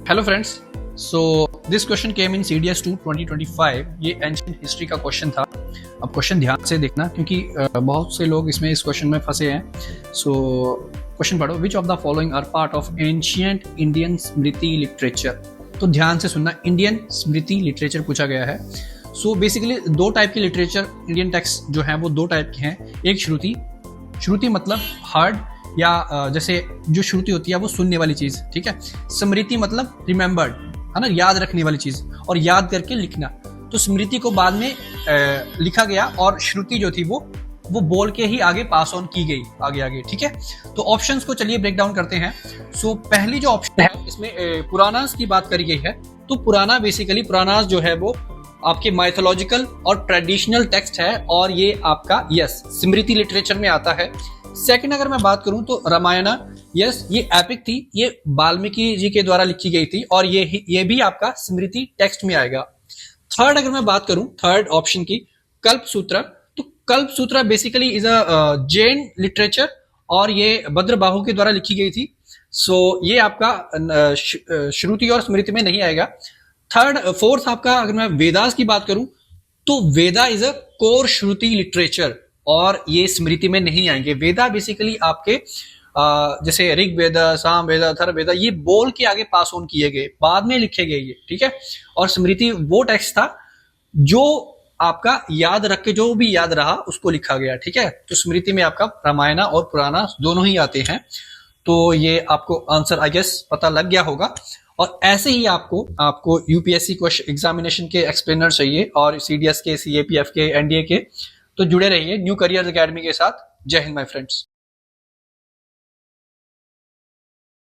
Hello friends, so this question came in CDS 2 2025। ये ancient history का question था। अब क्वेश्चन ध्यान से देखना क्योंकि बहुत से लोग इसमें इस क्वेश्चन में फंसे हैं। सो क्वेश्चन पढ़ो, which of the following are part of ancient Indian smriti literature. तो ध्यान से सुनना, इंडियन स्मृति लिटरेचर पूछा गया है। सो बेसिकली दो टाइप के लिटरेचर इंडियन टेक्स्ट जो है वो दो टाइप के हैं। एक श्रुति, श्रुति मतलब हर्ड या जैसे जो श्रुति होती है वो सुनने वाली चीज, ठीक है। स्मृति मतलब रिमेंबर्ड, है ना, याद रखने वाली चीज और याद करके लिखना। तो स्मृति को बाद में लिखा गया और श्रुति जो थी वो बोल के ही आगे पास ऑन की गई आगे, ठीक है। तो ऑप्शंस को चलिए ब्रेक डाउन करते हैं। सो पहली जो ऑप्शन है इसमें पुरानास की बात करी गई है। तो पुराना बेसिकली पुरानास जो है वो आपके माइथोलॉजिकल और ट्रेडिशनल टेक्स्ट है और ये आपका यस स्मृति लिटरेचर में आता है। सेकंड अगर मैं बात करूं तो रामायणा, यस ये एपिक थी, ये वाल्मीकि जी के द्वारा लिखी गई थी और ये भी आपका स्मृति टेक्स्ट में आएगा। थर्ड अगर मैं बात करूं थर्ड ऑप्शन की, कल्प सूत्र, तो कल्प सूत्र basically is a Jain literature और ये भद्रबाहु के द्वारा लिखी गई थी। सो ये आपका श्रुति और स्मृति में नहीं आएगा। फोर्थ आपका अगर मैं वेदास की बात करूं तो Veda is a core shruti literature और ये स्मृति में नहीं आएंगे। वेदा बेसिकली आपके जैसे ऋग वेदा, साम वेदा, अथर्व वेदा, ये बोल के आगे पास ऑन किए गए, बाद में लिखे गए ये, ठीक है। और स्मृति वो टेक्स्ट था जो आपका याद रख के जो भी याद रहा उसको लिखा गया, ठीक है। तो स्मृति में आपका रामायणा और पुराना दोनों ही आते हैं। तो ये आपको आंसर आई गेस पता लग गया होगा। और ऐसे ही आपको यूपीएससी क्वेश्चन एग्जामिनेशन के एक्सप्लेनर चाहिए और CDS के, CAPF के, NDA के, तो जुड़े रहिए न्यू करियर्स एकेडमी के साथ। जय हिंद माय फ्रेंड्स।